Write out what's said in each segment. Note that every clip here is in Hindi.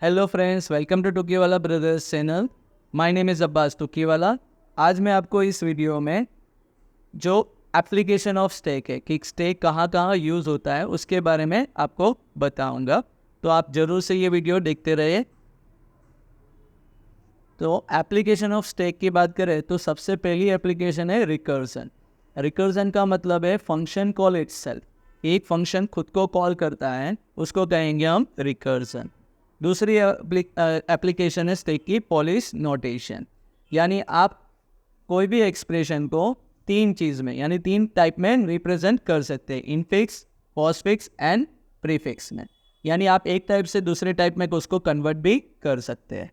Hello friends, welcome to Tukiwala brothers channel. My name is Abbas Tukiwala. आज मैं आपको इस वीडियो में जो एप्लीकेशन ऑफ स्टेक है कि स्टेक कहाँ कहाँ यूज़ होता है उसके बारे में आपको बताऊंगा, तो आप ज़रूर से ये वीडियो देखते रहिए। तो एप्लीकेशन ऑफ स्टेक की बात करें तो सबसे पहली एप्लीकेशन है रिकर्जन। रिकर्जन का मतलब है फंक्शन कॉल इटसेल्फ। एक फंक्शन खुद को कॉल करता है, उसको कहेंगे हम रिकर्जन। दूसरी एप्लीकेशन है स्टेक की पॉलिश नोटेशन, यानी आप कोई भी एक्सप्रेशन को तीन चीज़ में यानी तीन टाइप में रिप्रेजेंट कर सकते हैं, इनफिक्स, पोस्टफिक्स एंड प्रीफिक्स में। यानी आप एक टाइप से दूसरे टाइप में उसको कन्वर्ट भी कर सकते हैं।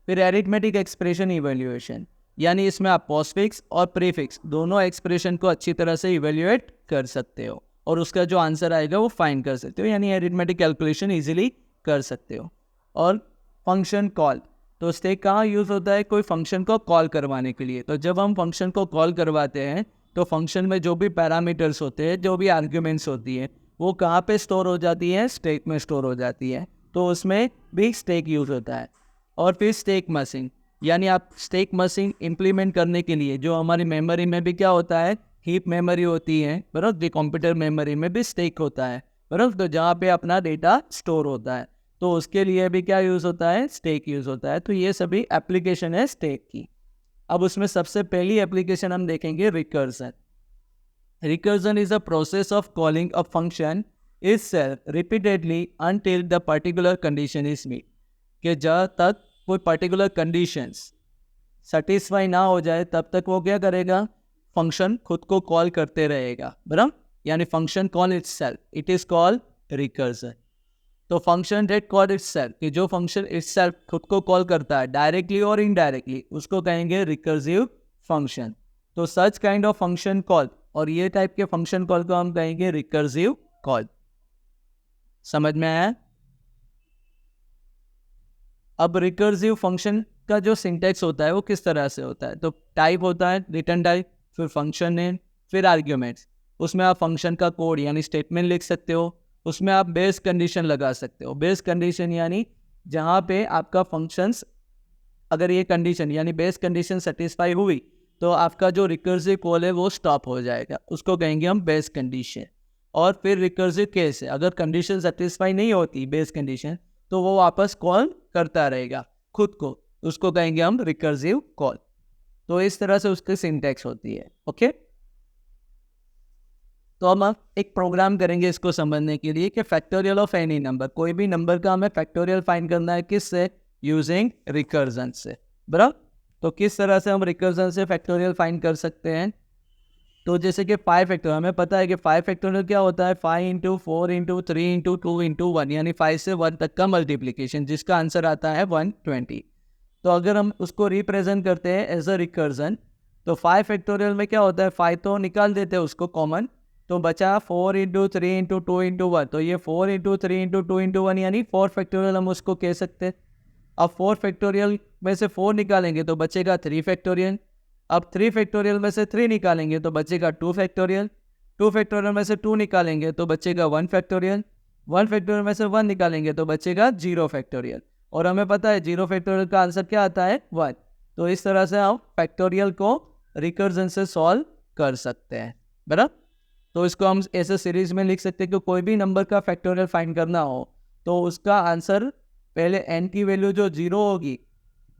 फिर एरिथमेटिक एक्सप्रेशन इवेल्युएशन, यानी इसमें आप पोस्टफिक्स और प्रीफिक्स दोनों एक्सप्रेशन को अच्छी तरह से इवेल्युएट कर सकते हो और उसका जो आंसर आएगा वो फाइंड कर सकते हो, यानी एरिथमेटिक कैलकुलेशन इजीली कर सकते हो। और फंक्शन कॉल, तो स्टेक कहाँ यूज़ होता है? कोई फंक्शन को कॉल करवाने के लिए। तो जब हम फंक्शन को कॉल करवाते हैं तो फंक्शन में जो भी पैरामीटर्स होते हैं, जो भी आर्ग्यूमेंट्स होती है, वो कहाँ पे स्टोर हो जाती है? स्टेक में स्टोर हो जाती है। तो उसमें भी स्टेक यूज़ होता है। और फिर स्टेक मशीन, यानी आप स्टेक मशीन इम्प्लीमेंट करने के लिए जो हमारी मेमोरी में भी क्या होता है, हीप मेमोरी होती है, बराबर। जो कंप्यूटर मेमोरी में भी स्टेक होता है, बराबर, तो जहाँ पे अपना डेटा स्टोर होता है, तो उसके लिए भी क्या यूज़ होता है? स्टेक यूज़ होता है। तो ये सभी एप्लीकेशन है स्टेक की। अब उसमें सबसे पहली एप्लीकेशन हम देखेंगे recursion. Recursion is a process of calling a function itself repeatedly until the particular condition is met, कि जब तक कोई पर्टिकुलर कंडीशंस सेटिस्फाई ना हो जाए तब तक वो क्या करेगा? फंक्शन खुद को कॉल करते रहेगा, बराबर। यानी function call itself, it is called recursion. तो फंक्शन डेट कॉल इटसेल्फ, कि जो फंक्शन इटसेल्फ खुद को कॉल करता है डायरेक्टली और इनडायरेक्टली, उसको कहेंगे रिकर्सिव फंक्शन। तो such kind of function call और ये टाइप के फंक्शन कॉल को हम कहेंगे रिकर्सिव कॉल। समझ में आया? अब रिकर्सिव फंक्शन का जो सिंटैक्स होता है वो किस तरह से होता है? तो टाइप होता है रिटर्न टाइप, फिर फंक्शन नेम, फिर आर्ग्यूमेंट्स। उसमें आप फंक्शन का कोड यानी स्टेटमेंट लिख सकते हो। उसमें आप बेस कंडीशन लगा सकते हो। बेस कंडीशन यानी जहाँ पे आपका फंक्शंस, अगर ये कंडीशन यानी बेस कंडीशन सेटिस्फाई हुई तो आपका जो रिकर्सिव कॉल है वो स्टॉप हो जाएगा, उसको कहेंगे हम बेस कंडीशन। और फिर रिकर्सिव केस है, अगर कंडीशन सेटिस्फाई नहीं होती बेस कंडीशन, तो वो वापस कॉल करता रहेगा खुद को, उसको कहेंगे हम रिकर्सिव कॉल। तो इस तरह से उसकी सिंटैक्स होती है। ओके, तो हम एक प्रोग्राम करेंगे इसको समझने के लिए कि फैक्टोरियल ऑफ एनी नंबर, कोई भी नंबर का हमें फैक्टोरियल फाइंड करना है, किससे? यूजिंग रिकर्जन से, बराबर। तो किस तरह से हम रिकर्जन से फैक्टोरियल फाइंड कर सकते हैं? तो जैसे कि 5 फैक्टोरियल, हमें पता है कि 5 फैक्टोरियल क्या होता है? 5 इंटू 4 इंटू 3 इंटू 2 इंटू 1, यानी 5 से 1 तक का मल्टीप्लीकेशन, जिसका आंसर आता है 120। तो अगर हम उसको रिप्रेजेंट करते हैं एज अ रिकर्जन, तो 5 फैक्टोरियल में क्या होता है? 5 तो निकाल देते हैं उसको कॉमन, तो बचा 4 इंटू 3 इंटू 2 इंटू 1, तो ये 4 इंटू 3 इंटू 2 इंटू 1 यानी 4 फैक्टोरियल हम उसको कह सकते हैं। अब 4 फैक्टोरियल में से 4 निकालेंगे तो बचेगा 3 फैक्टोरियल। अब 3 फैक्टोरियल में से 3 निकालेंगे तो बचेगा 2 फैक्टोरियल। 2 फैक्टोरियल में से 2 निकालेंगे तो बचेगा 1 फैक्टोरियल। 1 फैक्टोरियल में से 1 निकालेंगे तो बचेगा 0 फैक्टोरियल। और हमें पता है 0 फैक्टोरियल का आंसर क्या आता है? 1। तो इस तरह से हम फैक्टोरियल को रिकर्जन से सॉल्व कर सकते हैं, बराबर। तो इसको हम ऐसे सीरीज में लिख सकते हैं कि कोई भी नंबर का फैक्टोरियल फाइंड करना हो तो उसका आंसर पहले n की वैल्यू जो 0 होगी,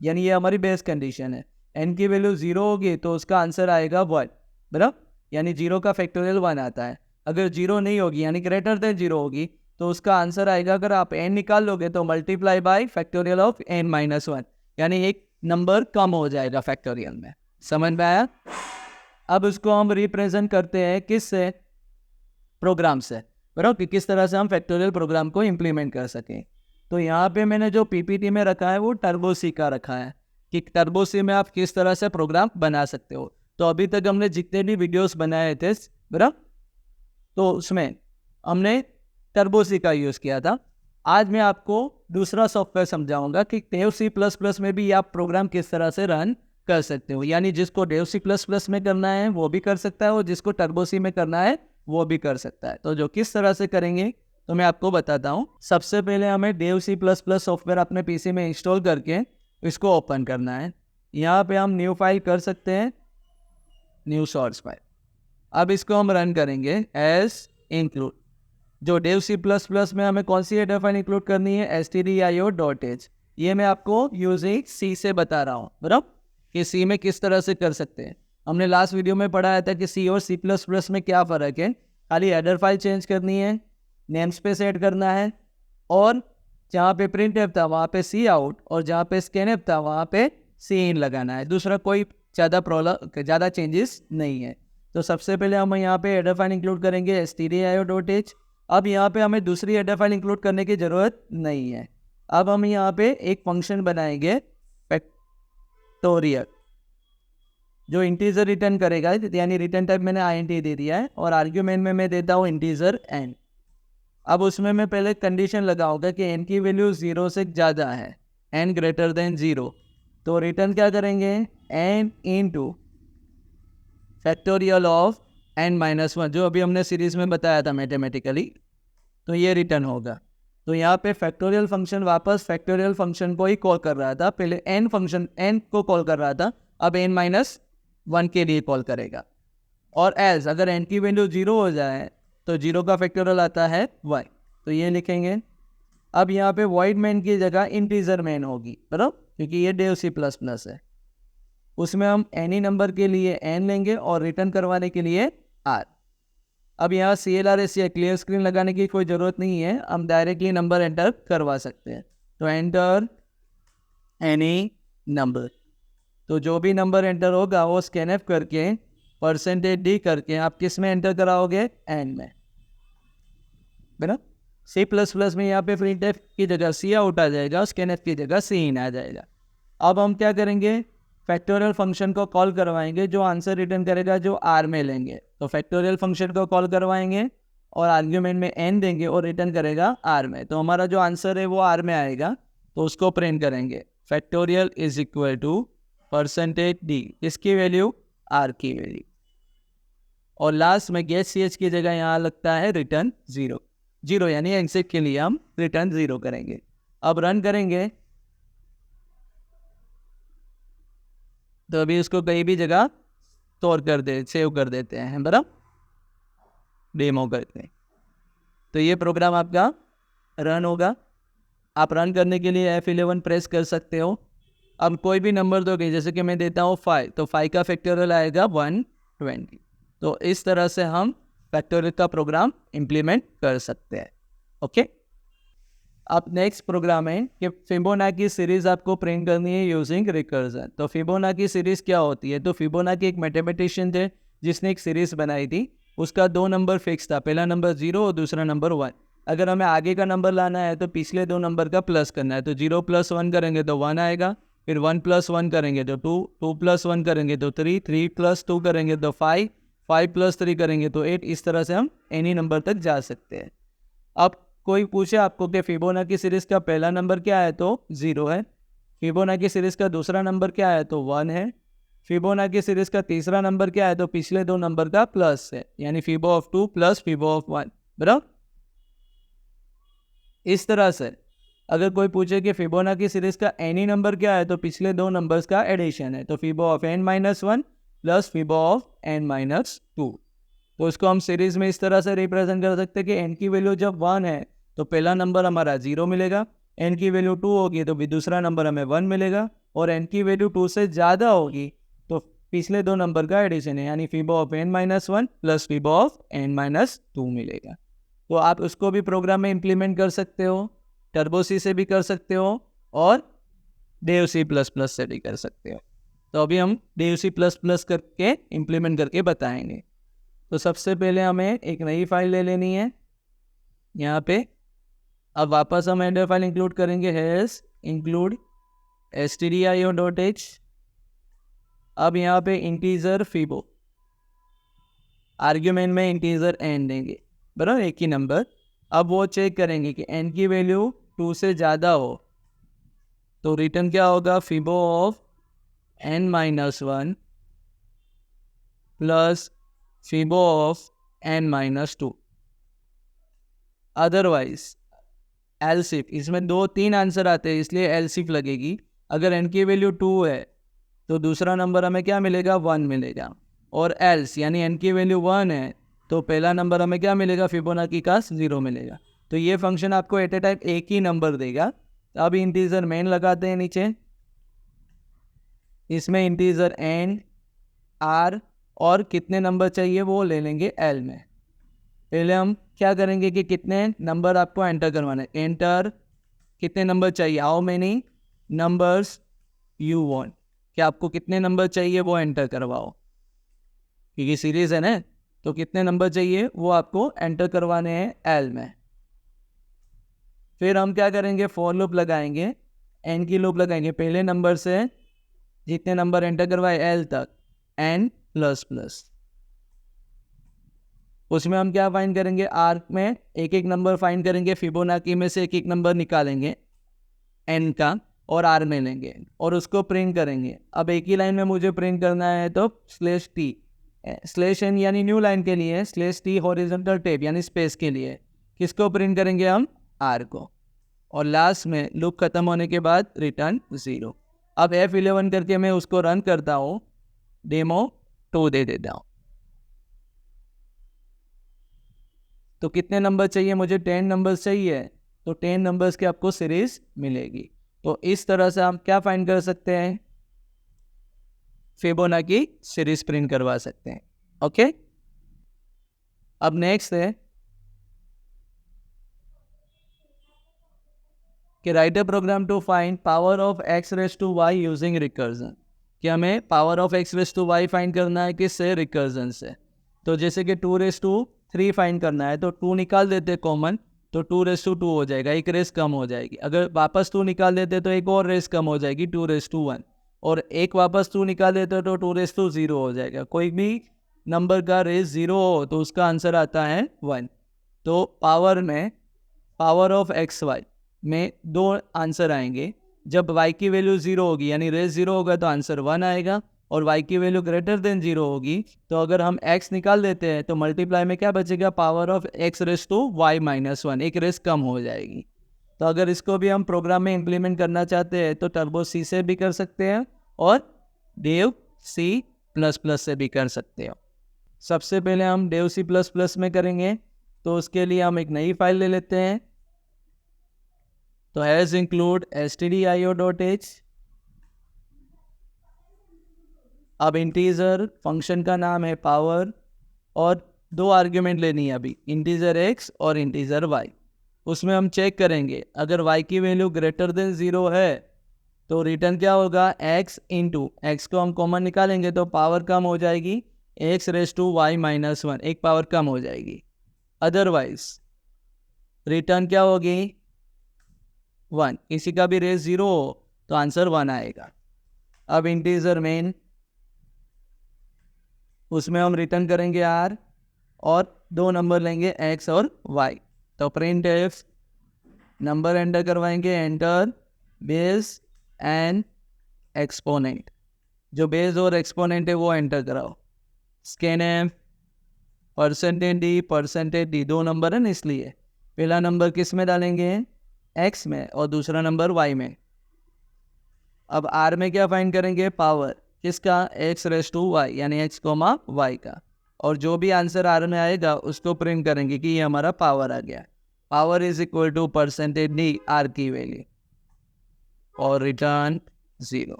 यानी ये हमारी बेस कंडीशन है, n की वैल्यू 0 होगी तो उसका आंसर आएगा 1, बराबर। यानी 0 का फैक्टोरियल 1 आता है। अगर 0 नहीं होगी यानी ग्रेटर देन 0 होगी तो उसका आंसर आएगा, अगर आप n निकाल लोगे तो multiply by factorial of n-1, यानी एक नंबर कम हो जाएगा फैक्टोरियल में। समझ में आया? अब उसको हम रिप्रेजेंट करते हैं किससे? प्रोग्राम से, बराबर, कि किस तरह से हम फैक्टोरियल प्रोग्राम को इम्प्लीमेंट कर सकें। तो यहाँ पे मैंने जो पीपीटी में रखा है वो टर्बो सी का रखा है कि टर्बो सी में आप किस तरह से प्रोग्राम बना सकते हो। तो अभी तक हमने जितने भी वीडियोस बनाए थे, बराबर, तो उसमें हमने टर्बो सी का यूज़ किया था। आज मैं आपको दूसरा सॉफ्टवेयर समझाऊंगा कि डेव सी प्लस प्लस में भी आप प्रोग्राम किस तरह से रन कर सकते हो। यानी जिसको डेव सी प्लस प्लस में करना है वो भी कर सकता है और जिसको टर्बो सी में करना है वो भी कर सकता है। तो जो किस तरह से करेंगे तो मैं आपको बताता हूँ। सबसे पहले हमें डेव C++ सॉफ्टवेयर अपने पीसी में इंस्टॉल करके इसको ओपन करना है। यहाँ पे हम न्यू फाइल कर सकते हैं, न्यू सोर्स फाइल। अब इसको हम रन करेंगे एज इंक्लूड। जो डेव C++ में हमें कौन सी हेडर फाइल इंक्लूड करनी है, stdio.h। ये मैं आपको यूजिंग C से बता रहा हूँ, बराबर, कि C में किस तरह से कर सकते हैं। हमने लास्ट वीडियो में पढ़ाया था कि C और C++ में क्या फ़र्क है। खाली हेडर फाइल चेंज करनी है, नेम स्पेस ऐड करना है, और जहाँ पे प्रिंटफ था वहाँ पे C आउट, और जहाँ पे स्कैनफ था वहाँ पे C इन लगाना है। दूसरा कोई ज़्यादा चेंजेस नहीं है। तो सबसे पहले हम यहाँ पे हेडर फाइल इंक्लूड करेंगे stdio.h। अब यहाँ पे हमें दूसरी हेडर फाइल इंक्लूड करने की ज़रूरत नहीं है। अब हम यहाँ पे एक फंक्शन बनाएंगे फैक्टोरियल, जो इंटीजर रिटर्न करेगा, यानी रिटर्न टाइप मैंने int दे दिया है, और आर्ग्यूमेंट में मैं देता हूँ इंटीजर n। अब उसमें मैं पहले कंडीशन लगाऊंगा कि n की वैल्यू 0 से ज़्यादा है, n ग्रेटर देन 0। तो रिटर्न क्या करेंगे, n into factorial of n-1, जो अभी हमने सीरीज में बताया था मैथमेटिकली। तो ये रिटर्न होगा। तो यहाँ पे फैक्टोरियल फंक्शन वापस फैक्टोरियल फंक्शन को ही कॉल कर रहा था। पहले n को कॉल कर रहा था, अब n-1 के लिए कॉल करेगा। और एज अगर n की वैल्यू 0 हो जाए तो 0 का फैक्टोरियल आता है 1। तो ये लिखेंगे। अब यहाँ पे वॉइड मैन की जगह इंटीजर मैन होगी, बराबर, क्योंकि ये डेव C++ है। उसमें हम एनी नंबर के लिए n लेंगे और रिटर्न करवाने के लिए r। अब यहाँ CLRS या क्लियर स्क्रीन लगाने की कोई ज़रूरत नहीं है, हम डायरेक्टली नंबर एंटर करवा सकते हैं। तो एंटर एनी नंबर, तो जो भी नंबर एंटर होगा वो स्कैनफ करके %d करके आप किस में एंटर कराओगे, n में, बराबर। C++ में यहाँ पे printf की जगह C आउट आ जाएगा, स्कैनफ की जगह C इन आ जाएगा। अब हम क्या करेंगे, फैक्टोरियल फंक्शन को कॉल करवाएंगे, जो आंसर रिटर्न करेगा जो r में लेंगे। तो फैक्टोरियल फंक्शन को कॉल करवाएंगे और आर्ग्यूमेंट में n देंगे और रिटर्न करेगा r में। तो हमारा जो आंसर है वो r में आएगा, तो उसको प्रिंट करेंगे factorial is equal to %d, इसकी वैल्यू r की वैल्यू, और लास्ट में गेट ch की जगह यहाँ लगता है रिटर्न 0 यानी एग्जिट के लिए हम रिटर्न 0 करेंगे। अब रन करेंगे तो अभी उसको कहीं भी जगह सेव कर देते हैं, बराबर, डेमो करते हैं। तो ये प्रोग्राम आपका रन होगा। आप रन करने के लिए F11 प्रेस कर सकते हो। अब कोई भी नंबर दोगे, जैसे कि मैं देता हूँ 5, तो 5 का फैक्टोरियल आएगा 120। तो इस तरह से हम फैक्टोरियल का प्रोग्राम इम्प्लीमेंट कर सकते हैं। ओके, अब नेक्स्ट प्रोग्राम है कि फिबोनाची सीरीज आपको प्रिंट करनी है यूजिंग रिकर्जन। तो फिबोनाची सीरीज क्या होती है, तो फिबोनाची एक मैथमेटिशियन थे जिसने एक सीरीज बनाई थी। उसका 2 नंबर फिक्स था, पहला नंबर 0 और दूसरा नंबर 1। अगर हमें आगे का नंबर लाना है तो पिछले 2 नंबर का प्लस करना है। तो 0 + 1 करेंगे तो 1 आएगा, फिर 1 + 1 करेंगे तो 2, 2 + 1 करेंगे तो 3, 3 + 2 करेंगे तो 5, 5 + 3 करेंगे तो 8। इस तरह से हम एनी नंबर तक जा सकते हैं। अब कोई पूछे आपको कि फिबोनाची सीरीज का पहला नंबर क्या है, तो 0 है। फिबोनाची सीरीज का दूसरा नंबर क्या है, तो 1 है। फिबोनाची सीरीज का तीसरा नंबर क्या है, तो पिछले 2 नंबर का प्लस है, यानी फिबो ऑफ 2 + फिबो ऑफ 1, बराबर। इस तरह से अगर कोई पूछे कि फिबोनाची सीरीज का एनी नंबर क्या है, तो पिछले 2 नंबर्स का एडिशन है, तो फिबो of n-1 + fibo of n-2। तो उसको हम सीरीज में इस तरह से रिप्रेजेंट कर सकते हैं कि n की वैल्यू जब 1 है तो पहला नंबर हमारा 0 मिलेगा, n की वैल्यू 2 होगी तो भी दूसरा नंबर हमें 1 मिलेगा, और n की वैल्यू 2 से ज़्यादा होगी तो पिछले 2 नंबर का एडिशन है, यानी फिबो of n-1 + fibo of n-2 मिलेगा। तो आप उसको भी प्रोग्राम में इम्प्लीमेंट कर सकते हो, टर्बो सी से भी कर सकते हो और डेव C++ से भी कर सकते हो। तो अभी हम डेव C++ करके इम्प्लीमेंट करके बताएंगे। तो सबसे पहले हमें एक नई फाइल ले लेनी है यहाँ पे। अब वापस हम हेडर फाइल इंक्लूड करेंगे, हैश इंक्लूड stdio.h। अब यहाँ पे इंटीजर फिबो, आर्ग्यूमेंट में इंटीजर n देंगे, बराबर, एक ही नंबर। अब वो चेक करेंगे कि n की वैल्यू 2 से ज़्यादा हो तो रिटर्न क्या होगा, fibo of n-1 + fibo of n-2। Otherwise elsif, इसमें 2-3 आंसर आते हैं इसलिए एलसिफ लगेगी। अगर एन की वैल्यू 2 है तो दूसरा नंबर हमें क्या मिलेगा, 1 मिलेगा। और एल्स यानी एन की वैल्यू 1 है तो पहला नंबर हमें क्या मिलेगा, फिबोनाची का 0 मिलेगा। तो ये फंक्शन आपको एट ए टाइम एक ही नंबर देगा। अब इंटीजर मेन लगाते हैं नीचे, इसमें इंटीजर एन, आर और कितने नंबर चाहिए वो ले लेंगे एल में। पहले हम क्या करेंगे कि कितने नंबर आपको एंटर करवाने, एंटर कितने नंबर चाहिए, how many numbers you want, कि आपको कितने नंबर चाहिए वो एंटर करवाओ, क्योंकि सीरीज है ना, तो कितने नंबर चाहिए वो आपको एंटर करवाने हैं एल में। फिर हम क्या करेंगे, फॉर लूप लगाएंगे, एन की लूप लगाएंगे, पहले नंबर से जितने नंबर एंटर करवाए एल तक, एन प्लस प्लस। उसमें हम क्या फाइंड करेंगे, आर्क में एक एक नंबर फाइंड करेंगे, फिबोनाची में से एक एक नंबर निकालेंगे एन का और आर में लेंगे और उसको प्रिंट करेंगे। अब एक ही लाइन में मुझे प्रिंट करना है तो स्लेश टी, स्लेश एन यानी न्यू लाइन के लिए, स्लेश टी हॉरिजॉन्टल टैब यानी स्पेस के लिए, किसको प्रिंट करेंगे हम, आर को। और लास्ट में लूप खत्म होने के बाद रिटर्न 0। अब F11 करके मैं उसको रन करता हूँ, डेमो 2 दे देता हूँ। तो कितने नंबर चाहिए मुझे, 10 नंबर्स चाहिए, तो 10 नंबर्स की आपको सीरीज मिलेगी। तो इस तरह से हम क्या फाइंड कर सकते हैं, फिबोनाची सीरीज प्रिंट करवा सकते हैं। ओके, अब नेक्स्ट है कि write a program to find power of x raise to y using recursion, कि हमें power of x raise to y find करना है किससे, रिकर्जन से। तो जैसे कि 2 रेज टू 3 फाइंड करना है तो 2 निकाल देते कॉमन, तो 2 रेज टू 2 हो जाएगा, एक रेस कम हो जाएगी। अगर वापस 2 निकाल देते तो एक और रेस कम हो जाएगी, 2 रेज टू 1, और एक वापस 2 निकाल देते तो 2 रेज टू 0 हो जाएगा। कोई भी नंबर का रेस 0 हो तो उसका आंसर आता है 1। तो पावर में, पावर ऑफ एक्स वाई में 2 आंसर आएंगे। जब y की वैल्यू 0 होगी यानी रेस 0 होगा तो आंसर 1 आएगा, और y की वैल्यू ग्रेटर देन 0 होगी तो अगर हम x निकाल देते हैं तो मल्टीप्लाई में क्या बचेगा, power of x raise to y minus 1, एक रेस कम हो जाएगी। तो अगर इसको भी हम प्रोग्राम में इम्प्लीमेंट करना चाहते हैं तो टर्बो सी से भी कर सकते हैं और डेव सी प्लस प्लस से भी कर सकते हैं। सबसे पहले हम डेव सी प्लस प्लस में करेंगे, तो उसके लिए हम एक नई फाइल ले लेते हैं। तो हैज इंक्लूड stdio.h। अब इंटीजर फंक्शन का नाम है पावर और 2 आर्ग्यूमेंट लेनी है अभी, इंटीजर x और इंटीजर y। उसमें हम चेक करेंगे अगर y की वैल्यू ग्रेटर देन 0 है तो रिटर्न क्या होगा, x इंटू एक्स को हम कॉमन निकालेंगे तो पावर कम हो जाएगी, x raise to y minus 1, एक पावर कम हो जाएगी। अदरवाइज रिटर्न क्या होगी, 1, किसी का भी रेस 0 हो तो आंसर 1 आएगा। अब इंटीजर मेन, उसमें हम रिटर्न करेंगे r और 2 नंबर लेंगे x और y। तो प्रिंट एफ नंबर एंटर करवाएंगे, एंटर बेस एंड एक्सपोनेंट, जो बेस और एक्सपोनेंट है वो एंटर कराओ। Scan F percentage D 2 number है ना, इसलिए पहला नंबर किस में डालेंगे, x में, और दूसरा नंबर y में। अब r में क्या फाइंड करेंगे, पावर किसका, x रेस टू y यानी x कोमा y का, और जो भी आंसर r में आएगा उसको प्रिंट करेंगे कि ये हमारा पावर आ गया। Power is equal to percentage d r की वैल्यू और रिटर्न 0।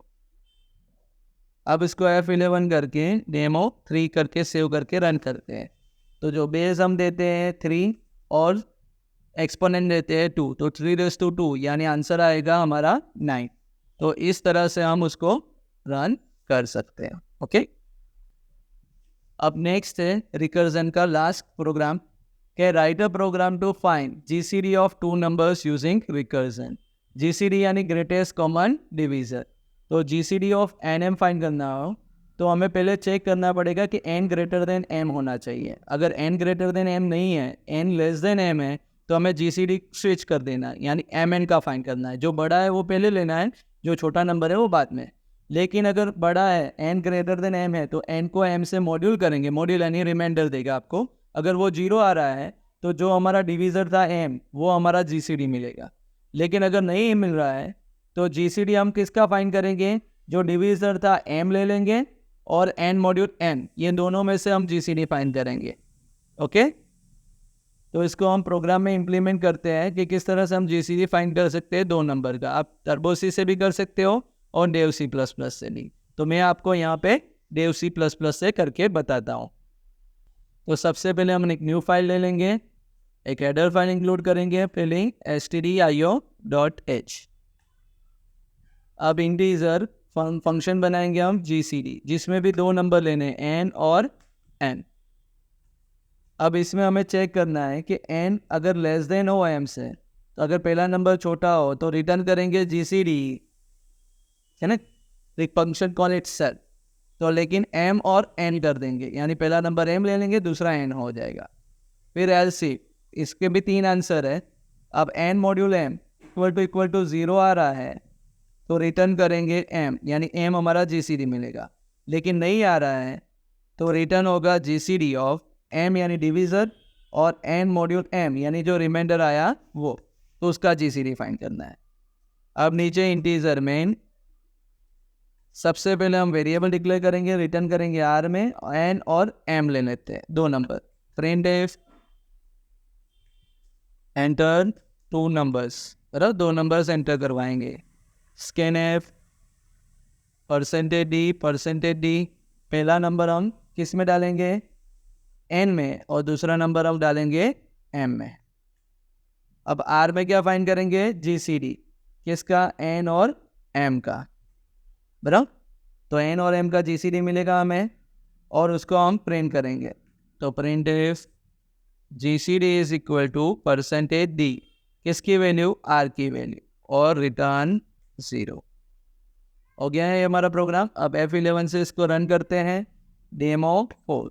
अब इसको F11 करके डेमो 3 करके सेव करके रन करते हैं। तो जो बेस हम देते हैं 3 और एक्सपोनेंट देते हैं 2, तो 3 रेस टू 2 यानी आंसर आएगा हमारा 9। तो इस तरह से हम उसको रन कर सकते हैं। ओके, अब नेक्स्ट है रिकर्जन का लास्ट प्रोग्राम, के write a program to find GCD of 2 numbers using recursion. GCD यानी ग्रेटेस्ट कॉमन डिवीजर। तो GCD of n m find करना हो तो हमें पहले चेक करना पड़ेगा कि एन ग्रेटर देन एम होना चाहिए। अगर एन ग्रेटर देन एम नहीं है, एन लेस देन एम है, तो हमें जीसीडी स्विच कर देना है, यानी एम एन का फाइंड करना है। जो बड़ा है वो पहले लेना है, जो छोटा नंबर है वो बाद में। लेकिन अगर बड़ा है, एन ग्रेटर देन एम है, तो एन को एम से मॉड्यूल करेंगे, मॉड्यूल यानी रिमाइंडर देगा आपको। अगर वो 0 आ रहा है तो जो हमारा डिवीज़र था m वो हमारा GCD मिलेगा। लेकिन अगर नहीं मिल रहा है तो GCD हम किसका फाइंड करेंगे, जो डिवीज़र था m ले लेंगे और n मॉड्यूल n, ये दोनों में से हम GCD फाइंड करेंगे। ओके, तो इसको हम प्रोग्राम में इम्प्लीमेंट करते हैं कि किस तरह से हम GCD फाइंड कर सकते हैं 2 नंबर का। आप टर्बो C से भी कर सकते हो और डेव C++ से भी। तो मैं आपको यहाँ पे डेव C++ से करके बताता हूँ। तो सबसे पहले हम एक न्यू फाइल ले लेंगे, एक हेडर फाइल इंक्लूड करेंगे, फिलिंग stdio.h। अब इंटीजर फंक्शन बनाएंगे हम GCD, जिसमें भी 2 नंबर लेने n और n। अब इसमें हमें चेक करना है कि n अगर लेस देन हो m से, तो अगर पहला नंबर छोटा हो तो रिटर्न करेंगे GCD, है ना, फंक्शन कॉल इटसेल्फ। तो लेकिन m और n कर देंगे, यानी पहला नंबर m ले लेंगे, दूसरा n हो जाएगा। फिर else if, इसके भी 3 आंसर है। अब n module m equal to 0 आ रहा है तो रिटर्न करेंगे m, यानी m हमारा GCD मिलेगा। लेकिन नहीं आ रहा है तो रिटर्न होगा GCD ऑफ m यानी डिवीज़र और n मॉड्यूल m यानी जो रिमाइंडर आया वो, तो उसका GCD फाइंड करना है। अब नीचे इंटीजर मेन, सबसे पहले हम वेरिएबल डिक्लेयर करेंगे, रिटर्न करेंगे r में n और m ले लेते हैं 2 नंबर। printf एंटर 2 नंबर्स, बराबर 2 नंबर्स एंटर करवाएंगे। scanf %d पहला नंबर हम किस में डालेंगे, n में, और दूसरा नंबर हम डालेंगे m में। अब r में क्या फाइंड करेंगे, GCD किसका, n और m का, बराबर। तो n और m का GCD मिलेगा हमें और उसको हम प्रिंट करेंगे। तो printf GCD is equal to %d, किसकी वैल्यू, r की वैल्यू, और रिटर्न 0। हो गया है हमारा प्रोग्राम। अब F11 से इसको रन करते हैं, डेमो 4।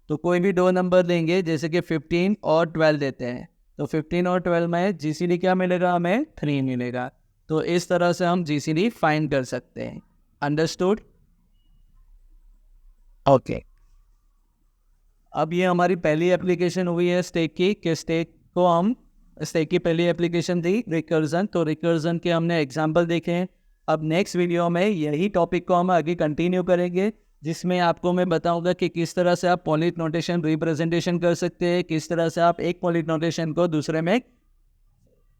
तो कोई भी 2 नंबर लेंगे, जैसे कि 15 और 12 देते हैं, तो 15 और 12 में GCD क्या मिलेगा, हमें 3 मिलेगा। तो इस तरह से हम GCD फाइंड कर सकते हैं। अंडरस्टूड? ओके। अब ये हमारी पहली एप्लीकेशन हुई है स्टैक की, कि स्टैक की पहली एप्लीकेशन थी रिकर्जन। तो रिकर्जन के हमने एग्जांपल देखे हैं। अब नेक्स्ट वीडियो में यही टॉपिक को हम आगे कंटिन्यू करेंगे, जिसमें आपको मैं बताऊंगा कि किस तरह से आप पॉलिट नोटेशन रिप्रेजेंटेशन कर सकते हैं, किस तरह से आप एक पॉलिट नोटेशन को दूसरे में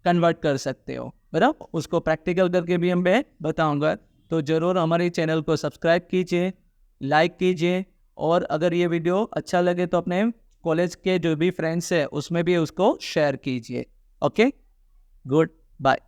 कन्वर्ट कर सकते हो, बराबर। उसको प्रैक्टिकल करके भी मैं बताऊंगा। तो ज़रूर हमारे चैनल को सब्सक्राइब कीजिए, लाइक कीजिए, और अगर ये वीडियो अच्छा लगे तो अपने कॉलेज के जो भी फ्रेंड्स हैं उसमें भी उसको शेयर कीजिए। Okay, good bye.